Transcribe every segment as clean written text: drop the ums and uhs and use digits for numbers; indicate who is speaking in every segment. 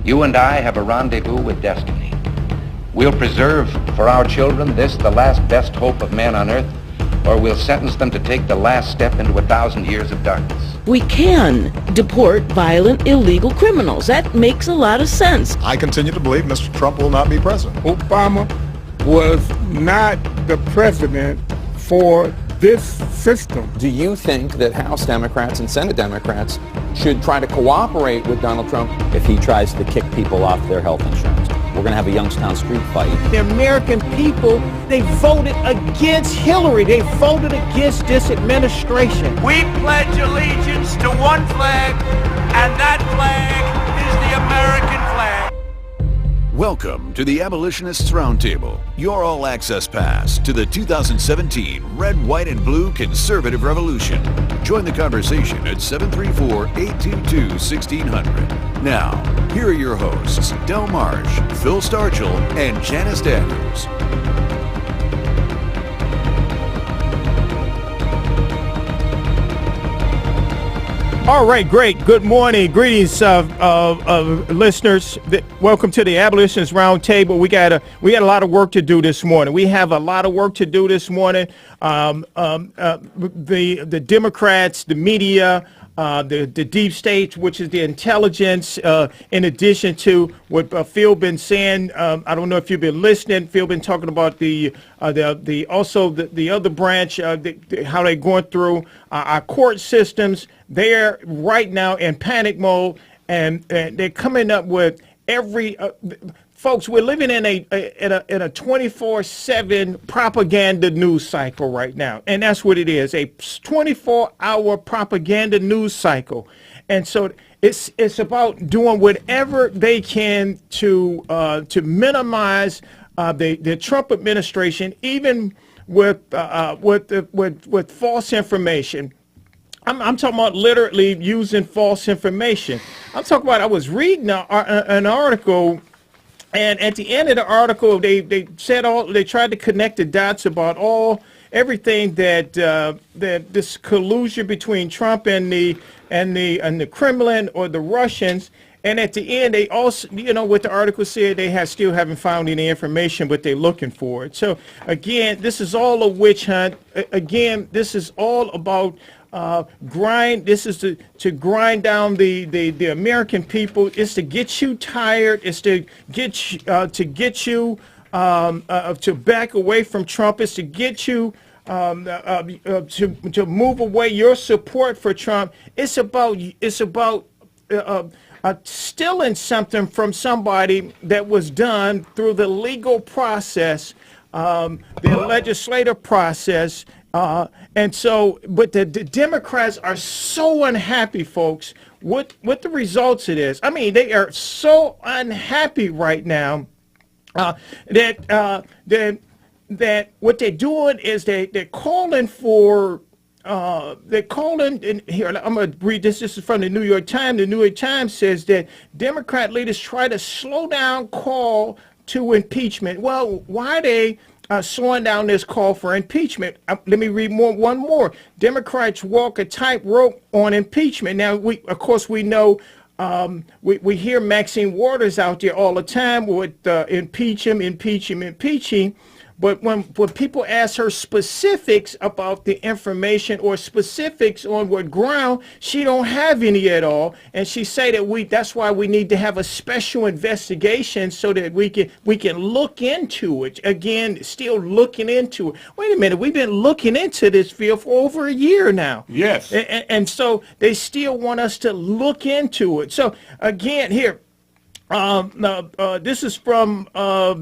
Speaker 1: You and I have a rendezvous with destiny. We'll preserve for our children this, the last best hope of man on earth, or we'll sentence them to take the last step into 1,000 years of darkness.
Speaker 2: We can deport violent, illegal criminals. That makes a lot of sense.
Speaker 3: I continue to believe Mr. Trump will not be president.
Speaker 4: Obama was not the president for this system.
Speaker 5: Do you think that House Democrats and Senate Democrats should try to cooperate with Donald Trump
Speaker 6: if he tries to kick people off their health insurance? We're going to have a Youngstown street fight.
Speaker 7: The American people, they voted against Hillary. They voted against this administration.
Speaker 8: We pledge allegiance to one flag, and that flag is the American flag.
Speaker 9: Welcome to the Abolitionists Roundtable, your all-access pass to the 2017 Red, White, and Blue Conservative Revolution. Join the conversation at 734-822-1600. Now, here are your hosts, Del Marsh, Phil Stargell, and Janice Daniels.
Speaker 7: All right, great. Good morning. Greetings, listeners. Welcome to the Abolitionist Roundtable. We got a lot of work to do this morning. We have a lot of work to do this morning. The Democrats, the media, the deep state, which is the intelligence, in addition to what Phil been saying. I don't know if you've been listening. Phil been talking about the other branch, how they're going through our court systems. They're right now in panic mode, and they're coming up with every. Folks, we're living in a 24/7 propaganda news cycle right now, and that's what it is, a 24-hour propaganda news cycle. And so it's about doing whatever they can to minimize the Trump administration, even with false information. I'm talking about literally using false information. I'm talking about, I was reading an article. And at the end of the article, they tried to connect the dots about everything that this collusion between Trump and the Kremlin or the Russians. And at the end, they also, what the article said, they still haven't found any information, but they're looking for it. So again, this is all a witch hunt. Again, this is all about grind. This is to grind down the American people. It's to get you tired. It's to get you to back away from Trump. It's to get you to move away your support for Trump. It's about stealing something from somebody that was done through the legal process, the legislative process. And so, but the Democrats are so unhappy, folks, with the results of this. I mean, they are so unhappy right now that what they're doing is they're calling for. They're calling, and here, I'm going to read this. This is from the New York Times. The New York Times says that Democrat leaders try to slow down call to impeachment. Well, why are they slowing down this call for impeachment? Let me read one more. Democrats walk a tightrope on impeachment. Now, we know, we hear Maxine Waters out there all the time with impeach him. But when people ask her specifics about the information or specifics on what ground, she don't have any at all. And she say that that's why we need to have a special investigation so that we can look into it. Again, still looking into it. Wait a minute, we've been looking into this field for over a year now.
Speaker 4: Yes.
Speaker 7: And so they still want us to look into it. So again, here. This is from I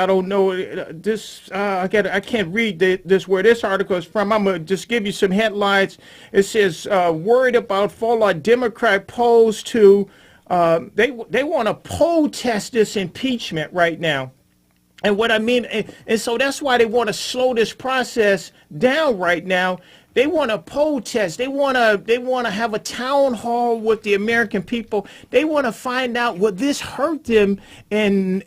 Speaker 7: don't know this. I can't read this where this article is from. I'm gonna just give you some headlines. It says worried about fallout Democrat polls to they want to poll test this impeachment right now. And what I mean, and so that's why they want to slow this process down right now. They want to poll test. They want to have a town hall with the American people. They want to find out will this hurt them in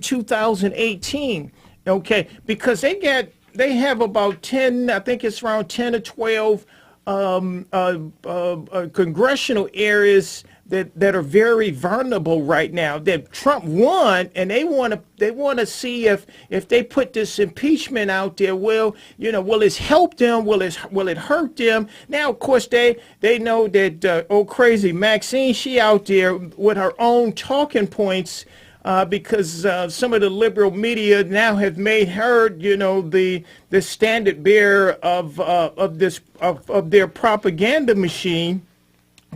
Speaker 7: 2018. Okay, because they have about 10. I think it's around 10 or 12 congressional areas that are very vulnerable right now. That Trump won, and they want to see if they put this impeachment out there, will it help them? Will it hurt them? Now, of course, they know that old crazy Maxine, she out there with her own talking points. Because some of the liberal media now have made her, the standard bearer of their propaganda machine.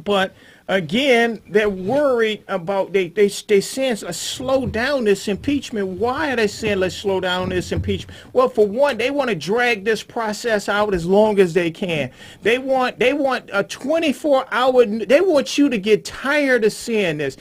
Speaker 7: But again, they're worried about they saying let's slow down this impeachment. Why are they saying let's slow down this impeachment? Well, for one, they want to drag this process out as long as they can. They want a 24-hour. They want you to get tired of seeing this.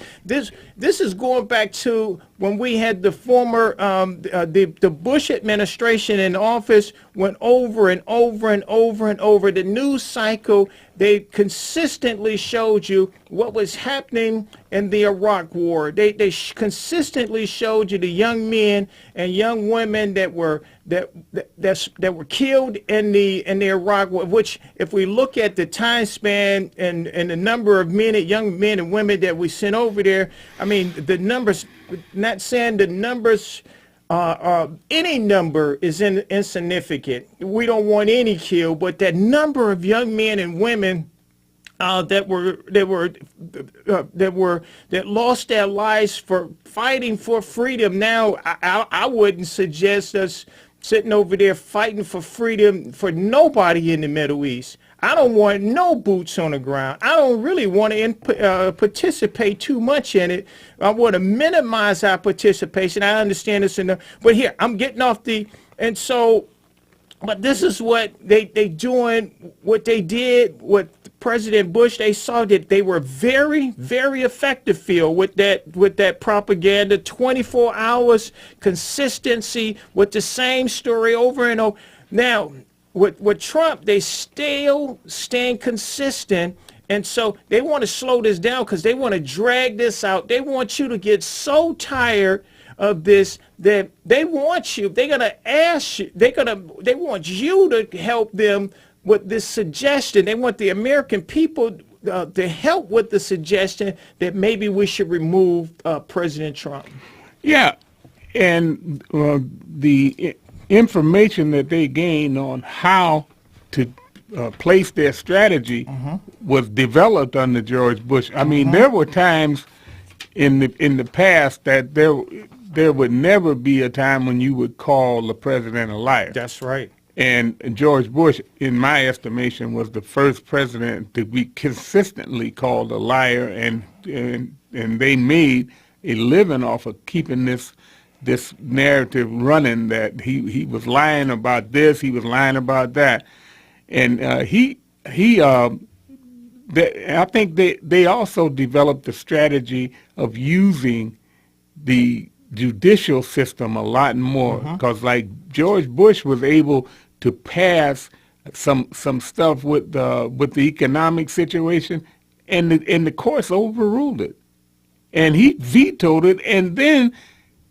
Speaker 7: This is going back to when we had the former the Bush administration in office, went over and over and over and over the news cycle. They consistently showed you what was happening in the Iraq War. They consistently showed you the young men and young women that were killed in the Iraq War. Which, if we look at the time span and the number of young men and women that we sent over there, I mean the numbers. Not saying the numbers. Any number is insignificant. We don't want any killed, but that number of young men and women that lost their lives for fighting for freedom. Now, I wouldn't suggest us sitting over there fighting for freedom for nobody in the Middle East. I don't want no boots on the ground. I don't really want to participate too much in it. I want to minimize our participation. I understand this, but here I'm getting off and so. But this is what they doing. What they did with President Bush, they saw that they were very, very effective. Phil, with that propaganda, 24 hours consistency with the same story over and over. Now, with Trump, they still staying consistent, and so they want to slow this down because they want to drag this out. They want you to get so tired of this that they want you. They're gonna ask you. They want you to help them with this suggestion. They want the American people to help with the suggestion that maybe we should remove President Trump.
Speaker 4: Yeah, and the information that they gained on how to place their strategy was developed under George Bush. I mean, there were times in the past that there would never be a time when you would call the president a liar.
Speaker 7: That's right.
Speaker 4: And George Bush, in my estimation, was the first president to be consistently called a liar, and they made a living off of keeping this narrative running that he was lying about this, he was lying about that, and I think they also developed the strategy of using the judicial system a lot more, because like George Bush was able to pass some stuff with the economic situation, and the courts overruled it, and he vetoed it, and then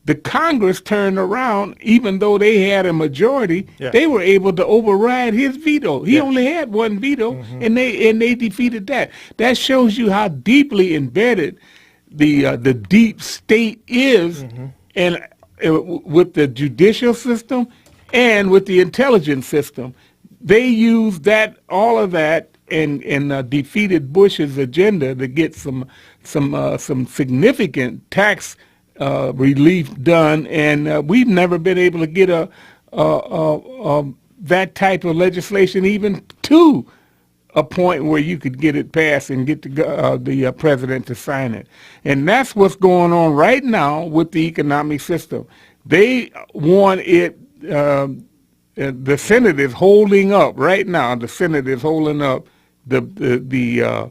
Speaker 4: the Congress turned around, even though they had a majority, they were able to override his veto. He only had one veto, and they defeated that. That shows you how deeply embedded the deep state is, and with the judicial system and with the intelligence system. They used all of that, and defeated Bush's agenda to get some significant tax relief done, and we've never been able to get that type of legislation even to a point where you could get it passed and get the president to sign it. And that's what's going on right now with the economic system. They want it. The Senate is holding up right now. The Senate is holding up the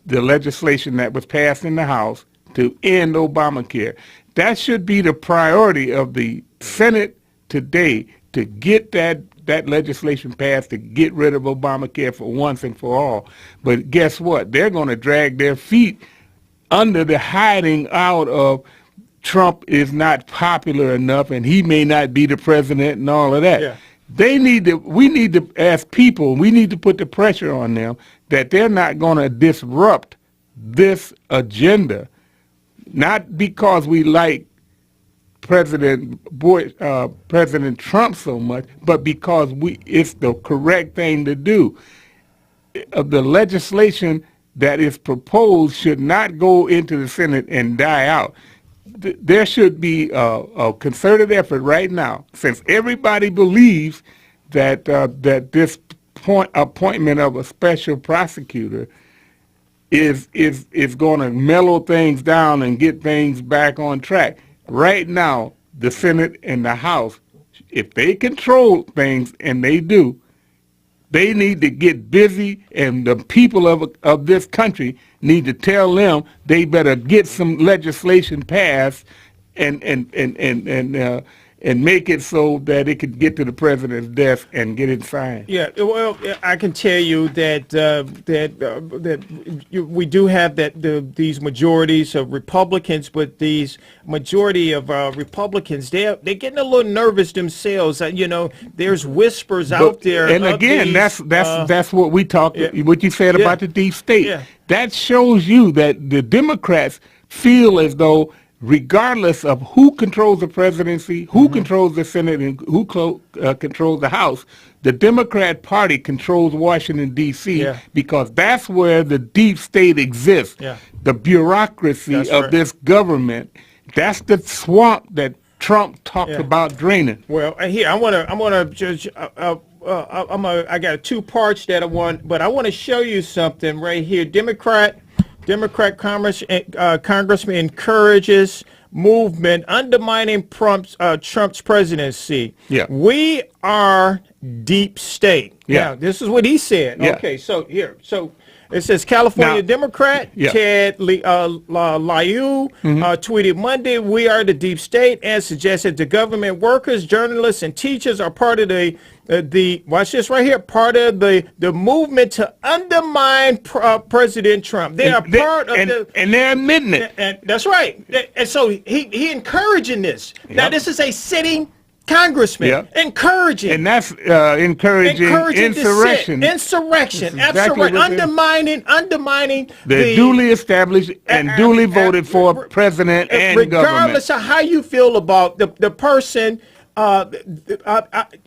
Speaker 4: legislation that was passed in the House to end Obamacare. That should be the priority of the Senate today, to get that legislation passed to get rid of Obamacare for once and for all. But guess what? They're going to drag their feet under the hiding out of Trump is not popular enough and he may not be the president and all of that. Yeah. We need to, as people, we need to put the pressure on them that they're not going to disrupt this agenda, not because we like President Trump so much, but because it's the correct thing to do. The legislation that is proposed should not go into the Senate and die out. There should be a concerted effort right now, since everybody believes that this appointment of a special prosecutor is going to mellow things down and get things back on track. Right now, the Senate and the House, if they control things, and they do, they need to get busy, and the people of this country need to tell them they better get some legislation passed and make it so that it could get to the president's desk and get it signed.
Speaker 7: Yeah, well, I can tell you that we do have these majorities of Republicans, but these majority of Republicans, they're getting a little nervous themselves. There's whispers out there.
Speaker 4: And again, that's what we talked. Yeah, what you said about the deep state. Yeah. That shows you that the Democrats feel as though, regardless of who controls the presidency, who controls the Senate, and who controls the House, the Democrat Party controls Washington, D.C., because that's where the deep state exists. Yeah. The bureaucracy of this government, that's the swamp that Trump talked about draining.
Speaker 7: Well, here, I got two parts that I want, but I want to show you something right here. Democrat Congressman encourages movement undermining Trump's presidency. Yeah. We are deep state. Yeah. Now, this is what he said. Yeah. Okay, so here. So it says California Democrat Ted Lieu tweeted Monday, "We are the deep state," and suggested the government workers, journalists, and teachers are part of the watch this right here, part of the movement to undermine President Trump. They are part of
Speaker 4: and they're admitting it.
Speaker 7: And that's right. And so he encouraging this. Yep. Now this is a sitting congressman encouraging,
Speaker 4: and that's encouraging insurrection.
Speaker 7: Insurrection, absolutely undermining
Speaker 4: the duly established and duly voted for president and
Speaker 7: regardless
Speaker 4: government.
Speaker 7: Of how you feel about the person.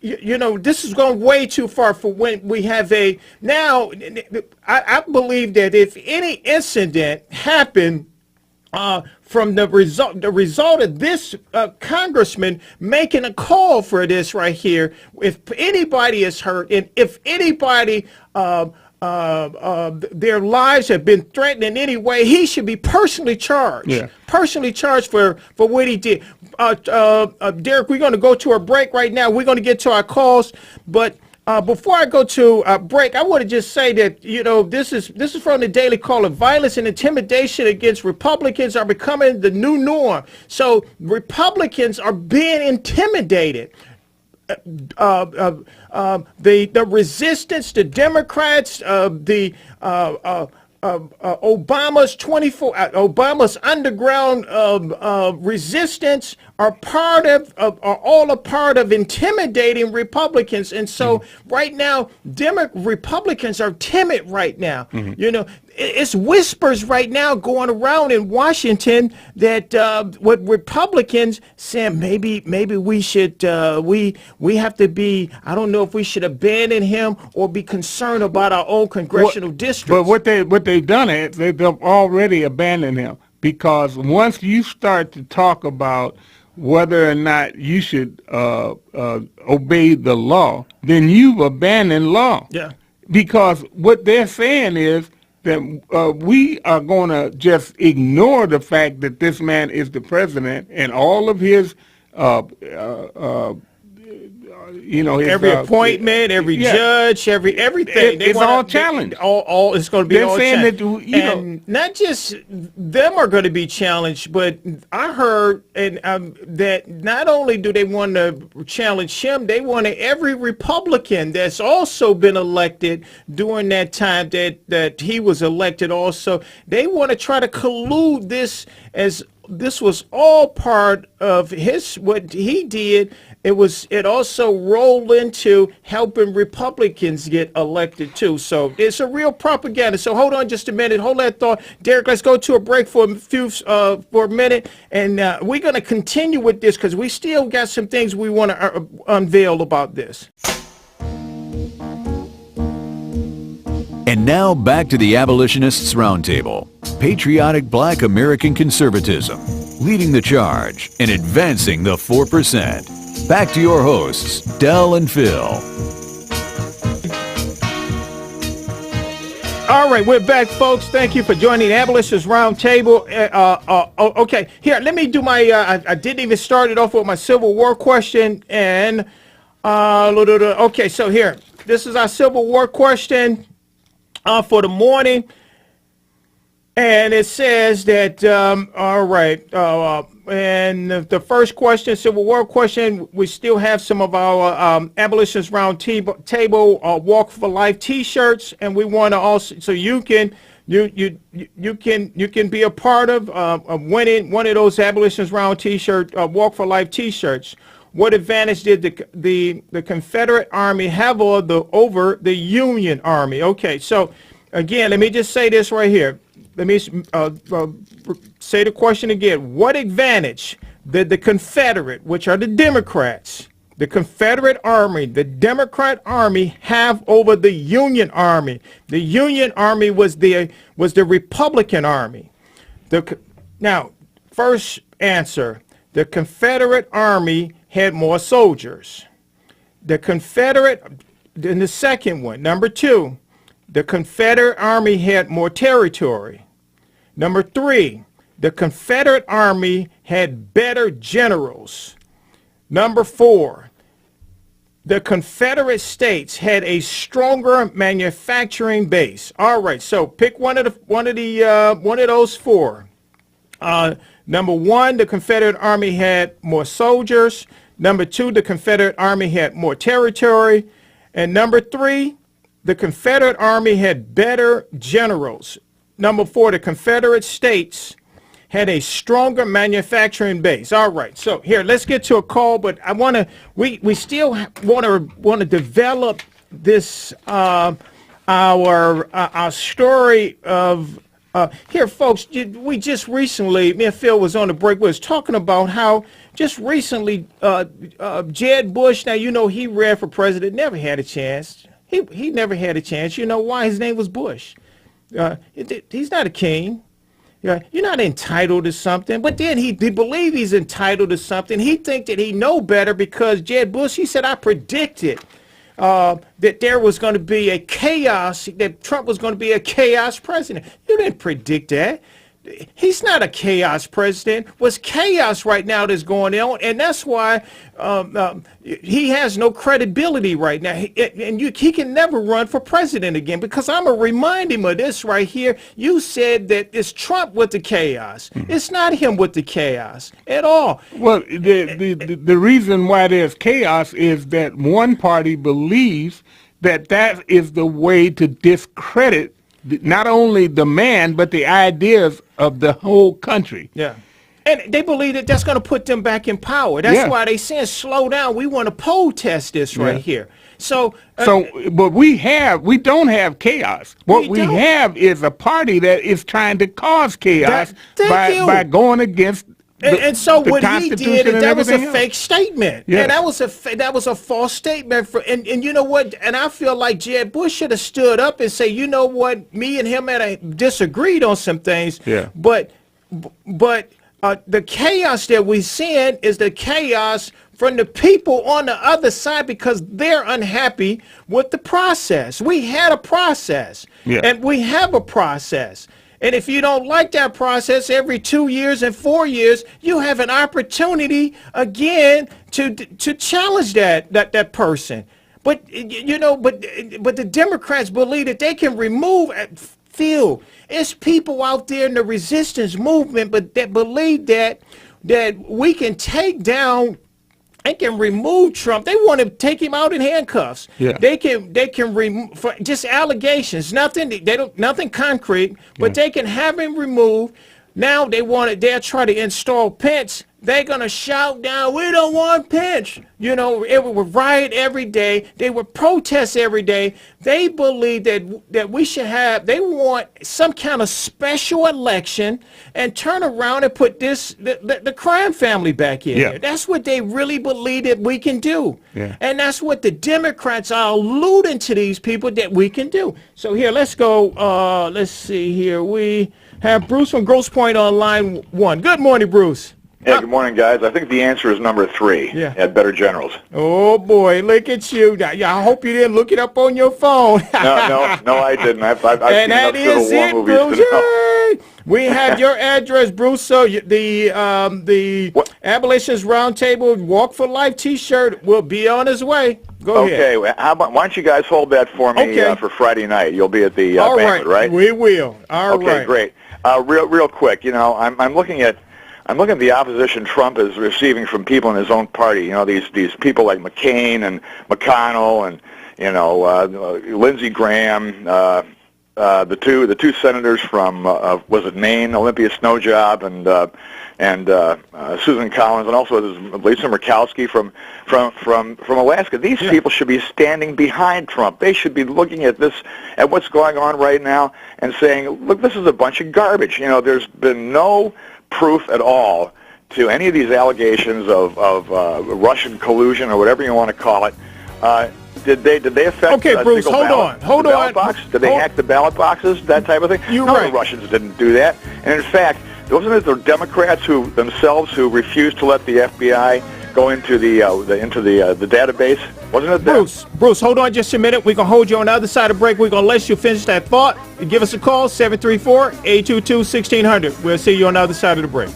Speaker 7: This is going way too far for when we have I believe that if any incident happened from the result of this congressman making a call for this right here, if anybody is hurt and if anybody their lives have been threatened in any way, he should be personally charged. Yeah. Personally charged for what he did. Derek, we're going to go to a break right now. We're going to get to our calls, but before I go to a break, I want to just say that this is from the Daily Caller. Violence and intimidation against Republicans are becoming the new norm. So Republicans are being intimidated. The resistance to Democrats, Obama's underground resistance are all a part of intimidating Republicans. And so right now, Republicans are timid right now. It's whispers right now going around in Washington that what Republicans saying maybe we should we have to be, I don't know if we should abandon him or be concerned about our own congressional districts.
Speaker 4: But what they've done is they've already abandoned him, because once you start to talk about whether or not you should obey the law, then you've abandoned law. Yeah. Because what they're saying is that we are going to just ignore the fact that this man is the president and all of his,
Speaker 7: every appointment, every judge, everything.
Speaker 4: It's all challenged.
Speaker 7: All it's going to be
Speaker 4: They're
Speaker 7: all
Speaker 4: saying
Speaker 7: challenged.
Speaker 4: that,
Speaker 7: and not just them are going to be challenged, but I heard that not only do they want to challenge him, they want every Republican that's also been elected during that time that he was elected also. They want to try to collude this as this was all part of what he did. It also rolled into helping Republicans get elected too. So it's a real propaganda. So hold on just a minute. Hold that thought. Derek, let's go to a break for a minute. And we're going to continue with this because we still got some things we want to unveil about this.
Speaker 9: And now back to the Abolitionists Roundtable. Patriotic Black American conservatism, leading the charge and advancing the 4%. Back to your hosts, Del and Phil.
Speaker 7: All right, we're back, folks. Thank you for joining the Abolitionist Roundtable. Okay, here, let me do my, I didn't even start it off with my Civil War question. And, okay, so here, this is our Civil War question for the morning. And it says that, all right, and the first question, Civil War question, we still have some of our Abolitionist Roundtable Walk for Life T-shirts, and we want to also, so you can be a part of winning one of those Abolitionist Round T-shirt Walk for Life T-shirts. What advantage did the Confederate Army have over the Union Army? Okay, so again, let me just say this right here. Let me say the question again. What advantage did the Confederate, which are the Democrats, the Confederate Army, the Democrat Army, have over the Union Army? The Union Army was the Republican Army. Now, first answer, the Confederate Army had more soldiers. The Confederate, in the second one, number two, the Confederate Army had more territory. Number three, the Confederate Army had better generals. Number four, the Confederate States had a stronger manufacturing base. All right, so pick one of those four. Number one, the Confederate Army had more soldiers. Number two, the Confederate Army had more territory. And number three, the Confederate Army had better generals. Number four, the Confederate States had a stronger manufacturing base. All right, so here, let's get to a call, but I want to, we still want to develop this, our story of, here, folks, we just recently, me and Phil was on the break, we was talking about how just recently Jeb Bush, now, you know, he ran for president, never had a chance. He never had a chance. You know why? His name was Bush. He's not a king. You're not entitled to something. But then he believe he's entitled to something. He think that he know better because Jeb Bush, he said, I predicted that there was going to be a chaos, that Trump was going to be a chaos president. You didn't predict that. He's not a chaos president. What's chaos right now that's going on, and that's why he has no credibility right now. He can never run for president again, because I'm going to remind him of this right here. You said that it's Trump with the chaos. Mm-hmm. It's not him with the chaos at all.
Speaker 4: Well, the reason why there's chaos is that one party believes that is the way to discredit not only the man, but the ideas of the whole country.
Speaker 7: Yeah. And they believe that that's going to put them back in power. That's why they saying, slow down. We want to poll test this right here. So,
Speaker 4: but we don't have chaos. What we have is a party that is trying to cause chaos by going against
Speaker 7: and so what he did, that was a fake statement.
Speaker 4: Yeah.
Speaker 7: And that was a false statement. And you know what? And I feel like Jeb Bush should have stood up and say, you know what? Me and him had disagreed on some things.
Speaker 4: Yeah.
Speaker 7: But the chaos that we're seeing is the chaos from the people on the other side because they're unhappy with the process. We had a process, and we have a process. And if you don't like that process, every 2 years and 4 years, you have an opportunity again to challenge that person. But you know, but the Democrats believe that they can remove. Phil, it's people out there in the resistance movement, but that believe that we can take down. They can remove Trump. They want to take him out in handcuffs.
Speaker 4: Yeah.
Speaker 7: They can remove for just allegations, nothing concrete, but they can have him removed. Now they'll try to install Pence. They're going to shout down, we don't want Pence. You know, it would riot every day. They would protest every day. They believe that we should have, they want some kind of special election and turn around and put the crime family back in here. That's what they really believe that we can do. And that's what the Democrats are alluding to these people that we can do. So here, let's go. Let's see here. We have Bruce from Grosse Pointe on line 1. Good morning, Bruce.
Speaker 10: Yeah, good morning, guys. I think the answer is number 3. At Better Generals.
Speaker 7: Oh boy, look at you! I hope you didn't look it up on your phone.
Speaker 10: No, I didn't. I've seen enough Civil War movies
Speaker 7: Bruce.
Speaker 10: to know.
Speaker 7: We have your address, Bruce. So the Abolitionist Roundtable Walk for Life T-shirt will be on its way. Go ahead.
Speaker 10: Okay, how about, why don't you guys hold that for me for Friday night? You'll be at the banquet, right?
Speaker 7: We will. All right.
Speaker 10: Okay, great. Real quick, you know, I'm looking at the opposition Trump is receiving from people in his own party. You know, these people like McCain and McConnell and, you know, Lindsey Graham, the two senators from was it Maine, Olympia Snowjob, and Susan Collins, and also Lisa Murkowski from Alaska. These people should be standing behind Trump. They should be looking at what's going on right now and saying, look, this is a bunch of garbage. You know, there's been no proof at all to any of these allegations of Russian collusion or whatever you want to call it. Did they affect?
Speaker 7: Okay, Bruce, hold on.
Speaker 10: Did they hack the ballot boxes? That type of thing. The Russians didn't do that. And in fact, wasn't it the Democrats who refused to let the FBI go into the database? Wasn't it them?
Speaker 7: Bruce, hold on just a minute. We're going to hold you on the other side of the break. We're going to let you finish that thought. Give us a call, 734-822-1600. We'll see you on the other side of the break.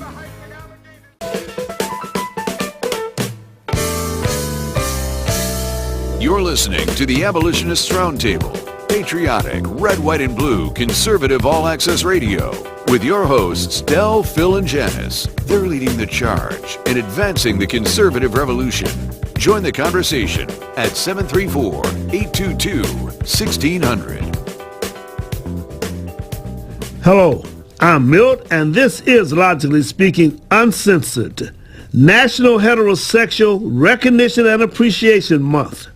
Speaker 9: You're listening to the Abolitionists Roundtable, patriotic, red, white, and blue, conservative all-access radio, with your hosts, Del, Phil, and Janice. They're leading the charge and advancing the conservative revolution. Join the conversation at 734-822-1600.
Speaker 11: Hello, I'm Milt, and this is Logically Speaking Uncensored, National Heterosexual Recognition and Appreciation Month.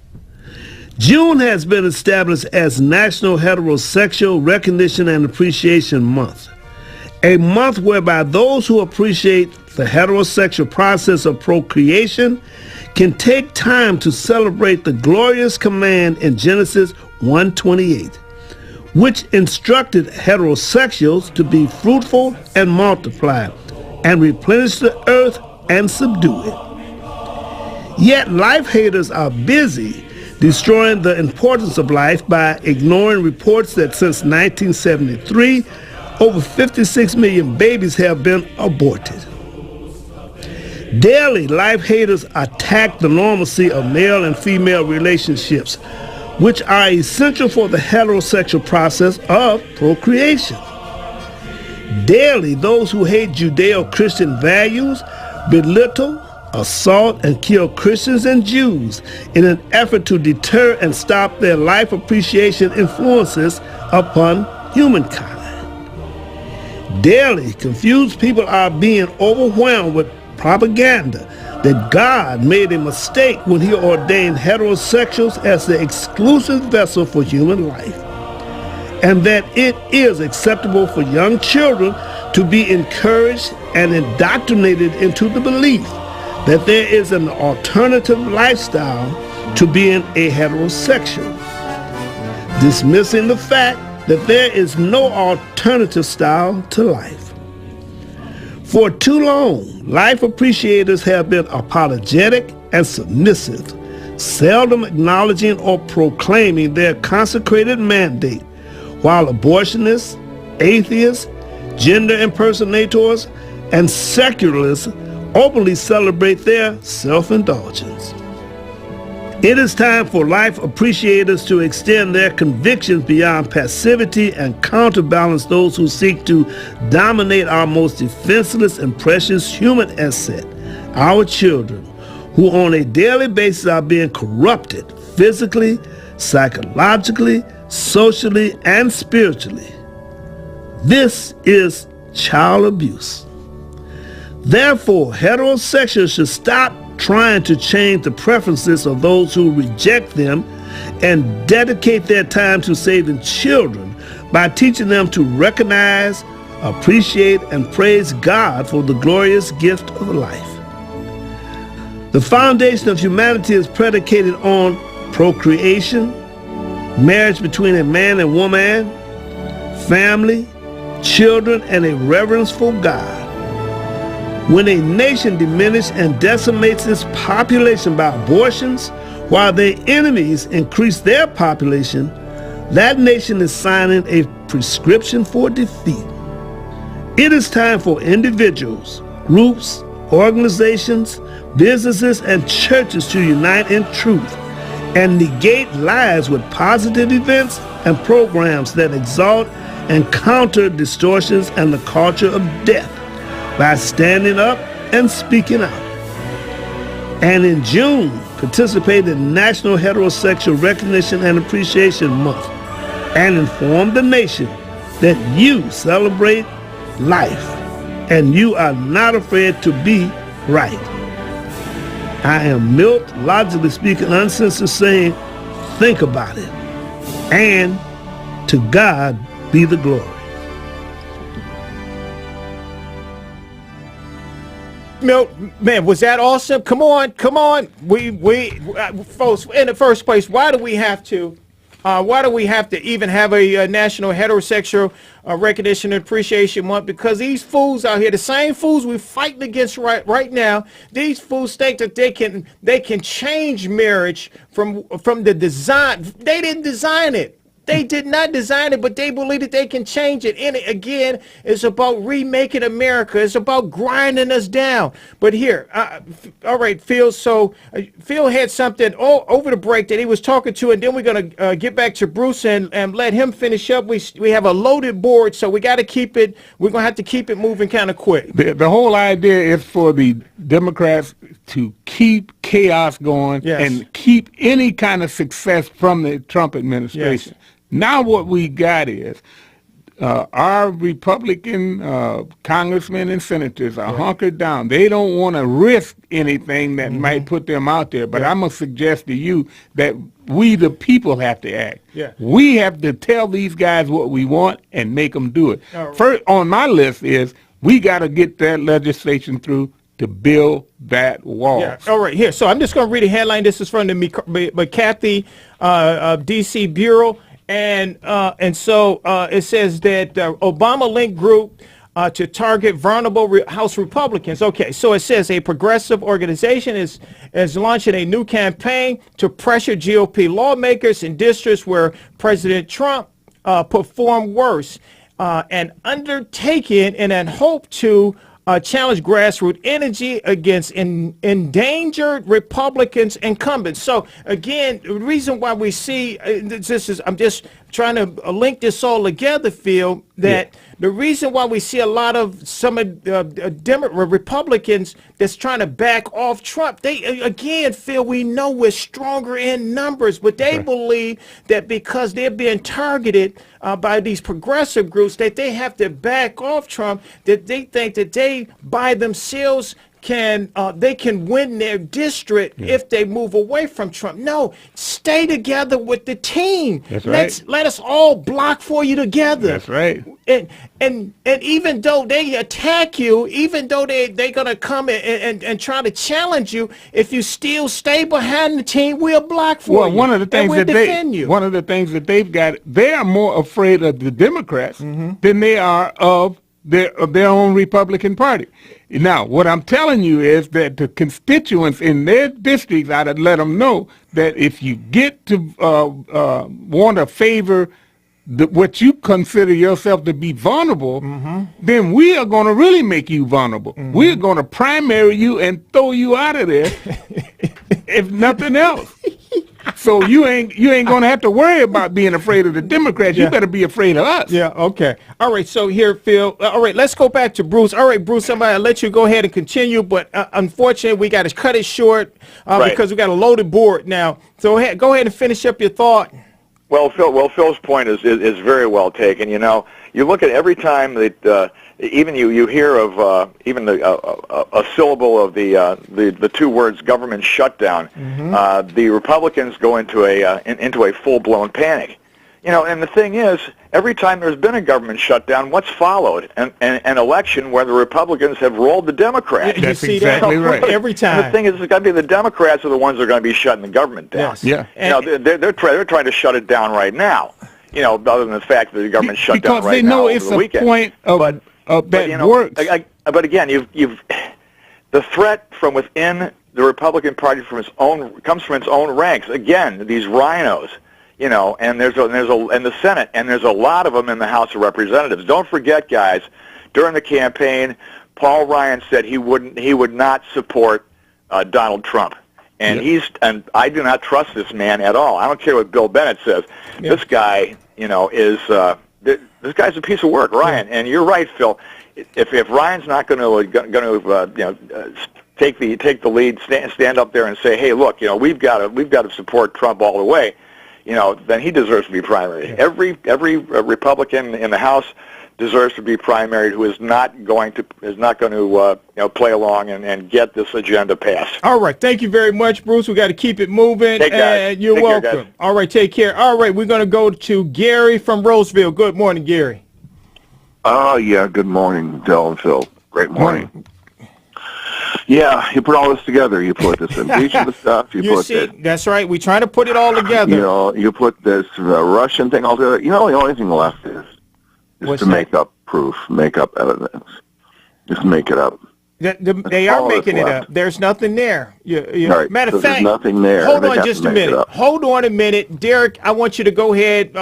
Speaker 11: June has been established as National Heterosexual Recognition and Appreciation Month, a month whereby those who appreciate the heterosexual process of procreation can take time to celebrate the glorious command in Genesis 1:28, which instructed heterosexuals to be fruitful and multiply and replenish the earth and subdue it. Yet life haters are busy destroying the importance of life by ignoring reports that since 1973, over 56 million babies have been aborted. Daily, life haters attack the normalcy of male and female relationships, which are essential for the heterosexual process of procreation. Daily, those who hate Judeo-Christian values belittle, assault, and kill Christians and Jews in an effort to deter and stop their life appreciation influences upon humankind. Daily, confused people are being overwhelmed with propaganda that God made a mistake when he ordained heterosexuals as the exclusive vessel for human life, and that it is acceptable for young children to be encouraged and indoctrinated into the belief that there is an alternative lifestyle to being a heterosexual, dismissing the fact that there is no alternative style to life. For too long, life appreciators have been apologetic and submissive, seldom acknowledging or proclaiming their consecrated mandate, while abortionists, atheists, gender impersonators, and secularists openly celebrate their self-indulgence. It is time for life appreciators to extend their convictions beyond passivity and counterbalance those who seek to dominate our most defenseless and precious human asset, our children, who on a daily basis are being corrupted physically, psychologically, socially, and spiritually. This is child abuse. Therefore, heterosexuals should stop trying to change the preferences of those who reject them and dedicate their time to saving children by teaching them to recognize, appreciate, and praise God for the glorious gift of life. The foundation of humanity is predicated on procreation, marriage between a man and woman, family, children, and a reverence for God. When a nation diminishes and decimates its population by abortions, while their enemies increase their population, that nation is signing a prescription for defeat. It is time for individuals, groups, organizations, businesses, and churches to unite in truth and negate lies with positive events and programs that exalt and counter distortions and the culture of death by standing up and speaking out. And in June, participate in National Heterosexual Recognition and Appreciation Month and inform the nation that you celebrate life and you are not afraid to be right. I am Milt, logically speaking, uncensored, saying, think about it. And to God be the glory.
Speaker 7: Milt, man, was that awesome? Come on. We folks, in the first place, why do we have to even have a National Heterosexual Recognition and Appreciation Month? Because these fools out here, the same fools we're fighting against right now, these fools think that they can change marriage from the design. They didn't design it. They did not design it, but they believe that they can change it. And again, it's about remaking America. It's about grinding us down. But here, all right, Phil. So Phil had something over the break that he was talking to, and then we're going to get back to Bruce and let him finish up. We have a loaded board, so we got to keep it. We're going to have to keep it moving kind of quick.
Speaker 4: The whole idea is for the Democrats to keep chaos going and keep any kind of success from the Trump administration. Yes. Now what we got is our Republican congressmen and senators are hunkered down. They don't want to risk anything that might put them out there. But I'm going to suggest to you that we, the people, have to act. Yeah. We have to tell these guys what we want and make them do it. Right. First on my list is we got to get that legislation through to build that wall. Yeah. All
Speaker 7: right, here. So I'm just going to read a headline. This is from the McCarthy D.C. Bureau. And so it says that Obama-linked group to target vulnerable House Republicans. Okay, so it says a progressive organization is launching a new campaign to pressure GOP lawmakers in districts where President Trump performed worse, and undertaken in an hope to challenge grassroots energy against endangered Republicans incumbents. So again, the reason why we see this is, I'm just trying to link this all together, Phil, that the reason why we see a lot of some of Republicans that's trying to back off Trump, they, again, Phil, we know we're stronger in numbers, but they believe that because they're being targeted by these progressive groups, that they have to back off Trump, that they think that they by themselves can win their district if they move away from Trump. No, stay together with the team.
Speaker 4: That's right.
Speaker 7: Let us all block for you together.
Speaker 4: That's right.
Speaker 7: And even though they attack you, even though they're gonna come and try to challenge you, if you still stay behind the team, we'll block for you.
Speaker 4: Well, one of the things that they've got, they are more afraid of the Democrats than they are of their own Republican Party. Now, what I'm telling you is that the constituents in their districts, I'd let them know that if you get to want to favor what you consider yourself to be vulnerable, then we are going to really make you vulnerable. We're going to primary you and throw you out of there, if nothing else. So you ain't going to have to worry about being afraid of the Democrats. You better be afraid of us.
Speaker 7: Yeah, okay. All right, so here, Phil. All right, let's go back to Bruce. All right, Bruce, I'll let you go ahead and continue, but unfortunately, we got to cut it short because we got a loaded board now. So go ahead and finish up your thought.
Speaker 10: Well, Phil's point is very well taken. You know, you look at every time that even you hear of even a syllable of the two words government shutdown, the Republicans go into a full-blown panic. You know, and the thing is, every time there's been a government shutdown, what's followed? An election where the Republicans have rolled the Democrats.
Speaker 4: That's exactly right.
Speaker 7: Every time.
Speaker 10: And the thing is, it's got to be the Democrats are the ones that are going to be shutting the government down.
Speaker 7: Yes.
Speaker 4: Yeah.
Speaker 10: You know, they're trying to shut it down right now. You know, other than the fact that the government shut down right now over the weekend.
Speaker 4: Because they know it's a point that
Speaker 10: you know,
Speaker 4: works.
Speaker 10: But again, you've the threat from within the Republican Party comes from its own ranks. Again, these rhinos. You know, and there's in the Senate, and there's a lot of them in the House of Representatives. Don't forget, guys, during the campaign, Paul Ryan said he would not support Donald Trump, and and I do not trust this man at all. I don't care what Bill Bennett says. This guy, you know, is this guy's a piece of work, Ryan. And you're right, Phil. If Ryan's not going to take the lead, stand up there and say, hey, look, you know, we've got to support Trump all the way. You know, then he deserves to be primaried. Every Republican in the House deserves to be primaried who is not going to play along and get this agenda passed.
Speaker 7: All right, thank you very much, Bruce. We got to keep it moving. You're welcome.
Speaker 10: Care,
Speaker 7: all right, take care. All right, we're going to go to Gary from Roseville. Good morning, Gary.
Speaker 12: Oh yeah, good morning, Del and Phil. Great morning. Yeah, you put all this together. You put this impeachment stuff.
Speaker 7: That's right. We're trying to put it all together.
Speaker 12: You know, you put this Russian thing all together. You know, the only thing left is to make up proof, make up evidence. Just make it up.
Speaker 7: They are making it up. There's nothing there.
Speaker 12: Right.
Speaker 7: Matter of
Speaker 12: there's
Speaker 7: fact,
Speaker 12: nothing there.
Speaker 7: Hold on just a minute. Hold on a minute. Derek, I want you to go ahead.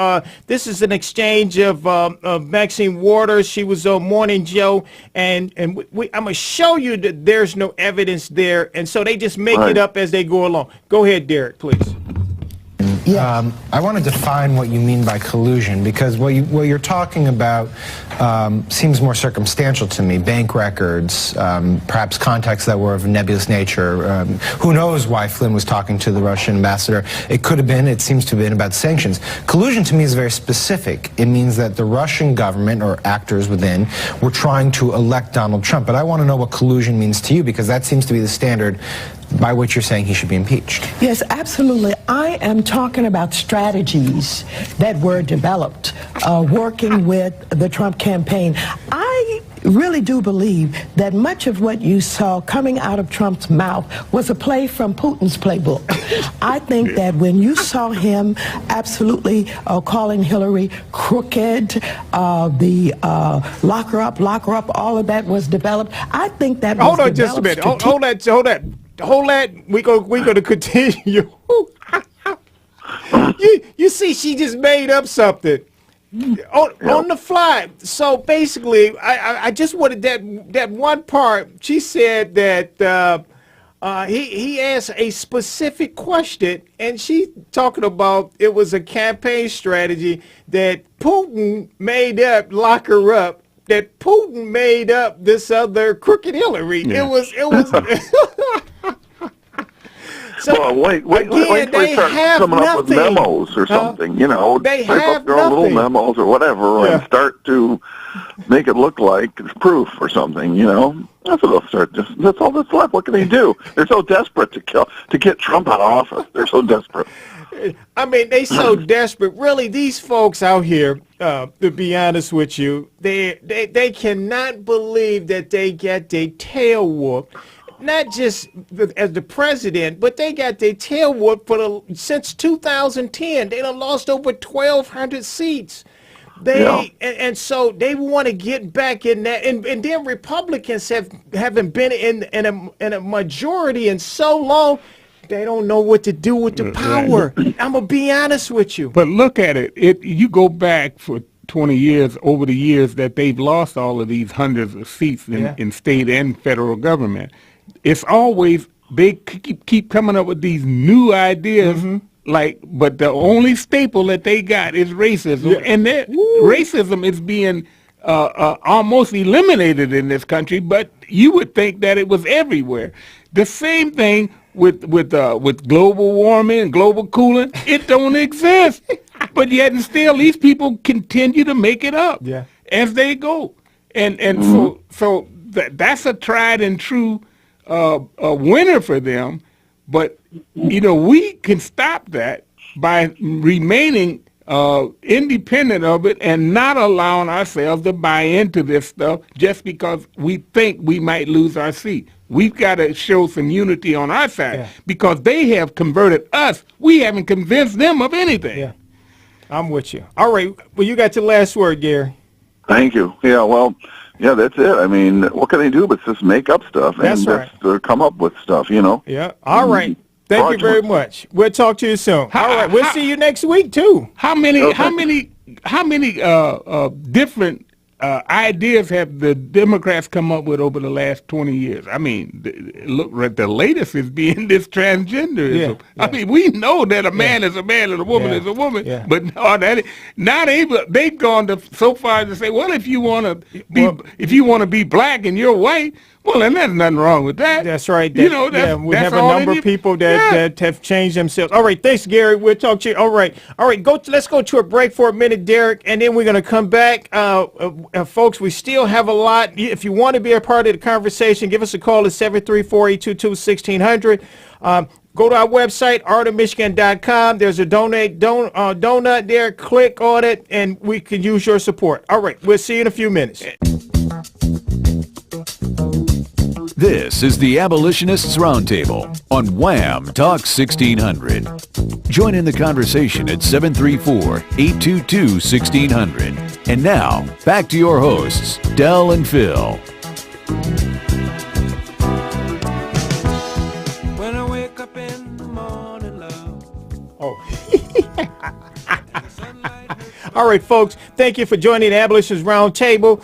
Speaker 7: This is an exchange of Maxine Waters. She was on Morning Joe, and I'm going to show you that there's no evidence there, and so they just make it up as they go along. Go ahead, Derek, please.
Speaker 13: I want to define what you mean by collusion, because what you're talking about seems more circumstantial to me. Bank records, perhaps contacts that were of nebulous nature. Who knows why Flynn was talking to the Russian ambassador? It could have been, it seems to have been about sanctions. Collusion to me is very specific. It means that the Russian government or actors within were trying to elect Donald Trump. But I want to know what collusion means to you, because that seems to be the standard by which you're saying he should be impeached.
Speaker 14: Yes, absolutely. I am talking about strategies that were developed working with the Trump campaign. I really do believe that much of what you saw coming out of Trump's mouth was a play from Putin's playbook. I think that when you saw him absolutely calling Hillary crooked, the lock her up, all of that was developed. I think that was
Speaker 7: Hold on just a minute. Hold that. We're going to continue. You see, she just made up something on the fly. So basically, I just wanted that one part. She said that he asked a specific question, and she talking about it was a campaign strategy that Putin made up, lock her up. That Putin made up this other crooked Hillary. Yeah. It was. So,
Speaker 12: well, wait till they start coming up with memos or something, you know.
Speaker 7: They
Speaker 12: type
Speaker 7: have
Speaker 12: up their own little memos or whatever and start to make it look like it's proof or something, you know. That's what they'll start. That's all that's left. What can they do? They're so desperate to get Trump out of office. They're so desperate.
Speaker 7: I mean, they so desperate. Really, these folks out here, to be honest with you, they cannot believe that they get their tail whooped. Not just as the president, but they got their tail whooped since 2010. They done lost over 1,200 seats. And so they want to get back in that. And then Republicans haven't been in a majority in so long. They don't know what to do with the power. I'm gonna be honest with you.
Speaker 4: But look at it. You go back for 20 years, over the years that they've lost all of these hundreds of seats in state and federal government. It's always, they keep coming up with these new ideas, but the only staple that they got is racism. And racism is being almost eliminated in this country, but you would think that it was everywhere. The same thing with global warming and global cooling. It don't exist. But yet and still, these people continue to make it up as they go. And so that's a tried and true winner for them. But, you know, we can stop that by remaining independent of it and not allowing ourselves to buy into this stuff just because we think we might lose our seat. We've got to show some unity on our side because they have converted us. We haven't convinced them of anything.
Speaker 7: Yeah, I'm with you. All right. Well, you got your last word, Gary.
Speaker 12: Thank you. Yeah, well, yeah, that's it. I mean, what can they do but just make up stuff and just come up with stuff, you know?
Speaker 7: Yeah. All right. Thank you very much. We'll talk to you soon. All right. We'll see you next week, too.
Speaker 4: How many different ideas have the Democrats come up with over the last 20 years? I mean, look, the latest is being this transgenderism. I mean, we know that a man is a man and a woman is a woman, but no, now they've gone so far as to say, well, if you want to be black and you're white, well, and there's nothing wrong with that.
Speaker 7: That's right.
Speaker 4: You know,
Speaker 7: we have a number of people that have changed themselves. All right, thanks, Gary. We'll talk to you. All right. Let's go to a break for a minute, Derek, and then we're going to come back. Folks, we still have a lot. If you want to be a part of the conversation, give us a call at 734-822-1600. Go to our website, artofmichigan.com. There's a donut there. Click on it, and we can use your support. All right. We'll see you in a few minutes.
Speaker 9: This is the Abolitionists Roundtable on WAAM TALK1600. Join in the conversation at 734-822-1600. And now, back to your hosts, Del and Phil.
Speaker 8: When I wake up in the morning, love.
Speaker 7: All right, folks, thank you for joining the Abolitionist Roundtable.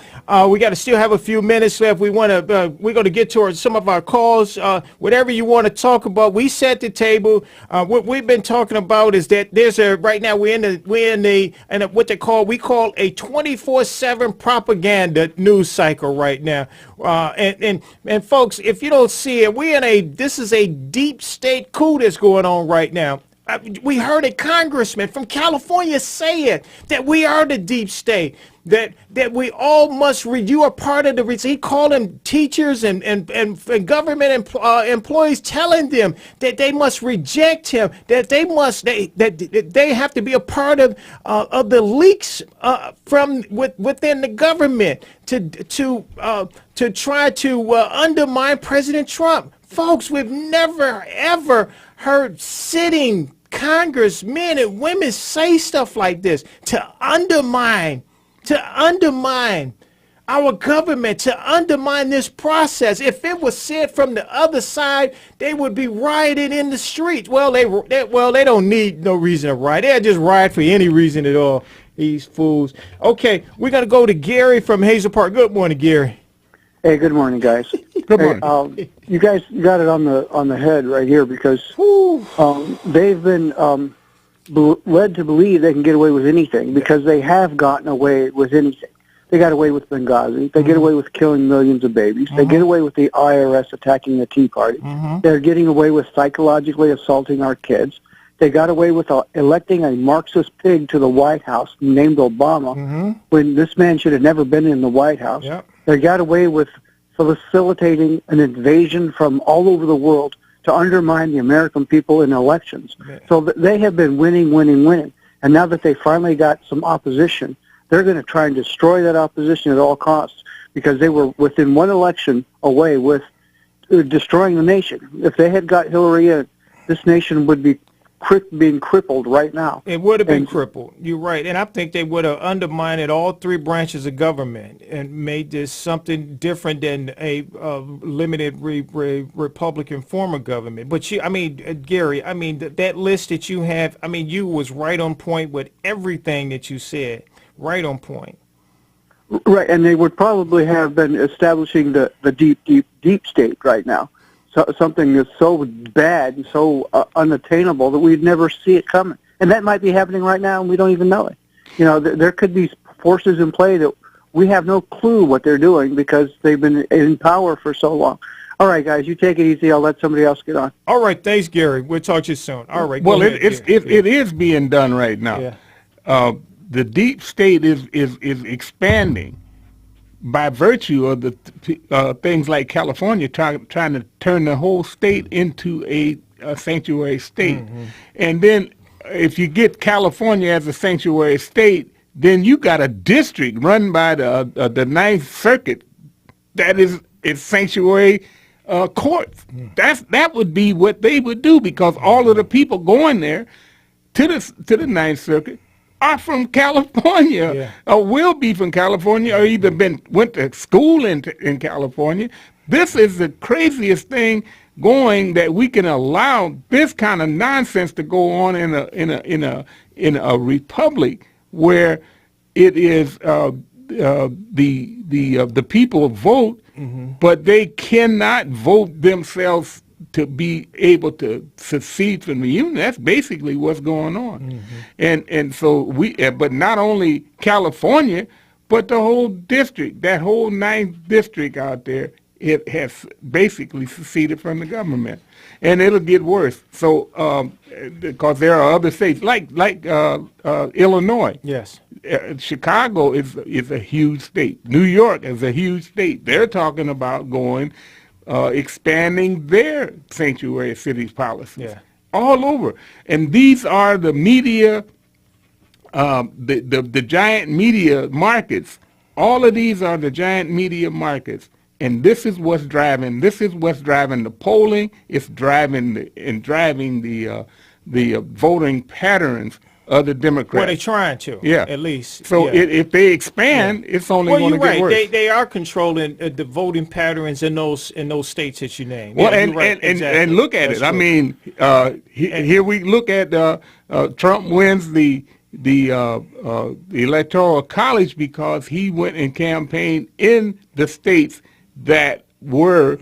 Speaker 7: We got to still have a few minutes left. We're going to get to some of our calls. Whatever you want to talk about, we set the table. What we've been talking about is that right now we call a 24/7 propaganda news cycle right now. And folks, if you don't see it, this is a deep state coup that's going on right now. We heard a congressman from California say it, that we are the deep state, that we all must you are part of the reason. He called them teachers and government employees, telling them that they must reject him, that they have to be a part of the leaks from within the government to try to undermine President Trump. Folks, we've never ever heard sitting congressmen and women say stuff like this to undermine our government, to undermine this process. If it was said from the other side, they would be rioting in the streets. Well, they don't need no reason to riot. They'll just riot for any reason at all. These fools. Okay, we're gonna go to Gary from Hazel Park. Good morning, Gary.
Speaker 15: Hey, good morning, guys.
Speaker 4: Good morning.
Speaker 15: You guys got it on the head right here because they've been led to believe they can get away with anything because they have gotten away with anything. They got away with Benghazi. They get away with killing millions of babies. They get away with the IRS attacking the Tea Party. They're getting away with psychologically assaulting our kids. They got away with electing a Marxist pig to the White House named Obama when this man should have never been in the White House. They got away with facilitating an invasion from all over the world to undermine the American people in elections. So they have been winning. And now that they finally got some opposition, they're going to try and destroy that opposition at all costs because they were within one election away with destroying the nation. If they had got Hillary in, this nation would be being crippled right now.
Speaker 7: It would have been crippled. You're right. And I think they would have undermined all three branches of government and made this something different than a limited Republican form of government. But Gary, that list that you have, you was right on point with everything that you said. Right on point.
Speaker 15: Right. And they would probably have been establishing the deep state right now. So, something that's so bad and so unattainable that we'd never see it coming. And that might be happening right now and we don't even know it. You know, there could be forces in play that we have no clue what they're doing because they've been in power for so long. All right, guys, you take it easy. I'll let somebody else get on.
Speaker 7: All right, thanks, Gary. We'll talk to you soon. All right.
Speaker 4: Well, it is being done right now. the deep state is expanding by virtue of the things like California trying to turn the whole state into a sanctuary state. Mm-hmm. And then if you get California as a sanctuary state, then you got a district run by the Ninth Circuit that is sanctuary courts. That would be what they would do, because all of the people going there to the Ninth Circuit are from California, or will be from California, or either went to school in California. This is the craziest thing going, that we can allow this kind of nonsense to go on in a republic where it is the people vote, but they cannot vote themselves to be able to secede from the union. That's basically what's going on. And so but not only California, but the whole district, that whole 9th district out there, it has basically seceded from the government. And it'll get worse. So, because there are other states like Illinois.
Speaker 7: Yes.
Speaker 4: Chicago is a huge state. New York is a huge state. They're talking about expanding their sanctuary cities policies all over. And these are the media, the giant media markets. All of these are the giant media markets. And this is what's driving the polling. It's driving the voting patterns of the Democrats.
Speaker 7: Well, they're trying to, at least.
Speaker 4: So if they expand, it's only going to get worse.
Speaker 7: They are controlling the voting patterns in those states that you named.
Speaker 4: Well, and look at it. True. I mean, here we look at Trump wins the Electoral College because he went and campaigned in the states that were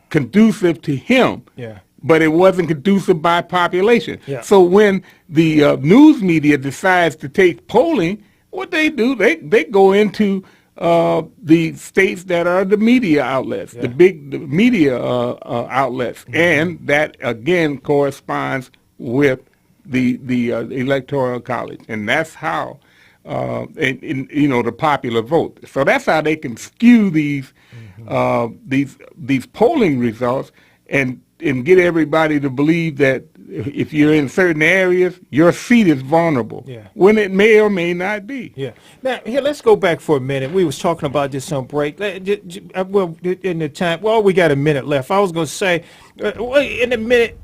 Speaker 4: conducive to him. Yeah. But it wasn't conducive by population. Yeah. So when the news media decides to take polling, what they do, they go into the states that are the media outlets, the media outlets, and that again corresponds with the Electoral College, and that's how the popular vote. So that's how they can skew these polling results and get everybody to believe that if you're in certain areas, your seat is vulnerable, when it may or may not be.
Speaker 7: Yeah. Now, here, let's go back for a minute. We was talking about this on break. Well, in the time, we got a minute left. I was going to say, in a minute,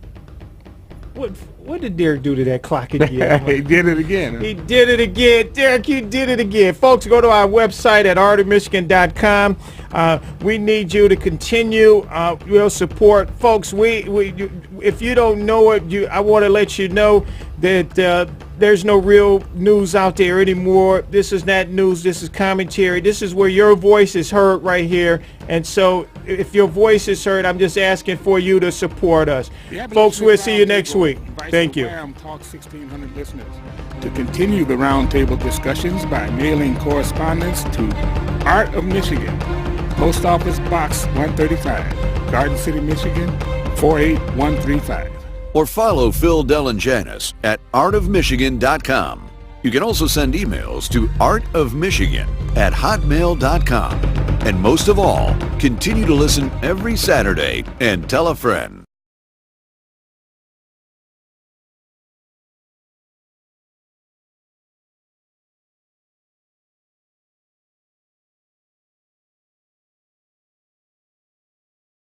Speaker 7: what did Derek do to that clock again?
Speaker 4: He did it again.
Speaker 7: He did it again. Derek, you did it again. Folks, go to our website at artofmichigan.com. We need you to continue your support. Folks, if you don't know it, I want to let you know that there's no real news out there anymore. This is not news. This is commentary. This is where your voice is heard right here. And so if your voice is heard, I'm just asking for you to support us. Folks, we'll see you next week. Thank you.
Speaker 4: WAAM TALK1600 listeners to continue the roundtable discussions by mailing correspondence to Art of Michigan, Post Office Box 135, Garden City, Michigan 48135.
Speaker 9: Or follow Phil, Del, and Janice at artofmichigan.com. You can also send emails to artofmichigan@hotmail.com. And most of all, continue to listen every Saturday and tell a friend.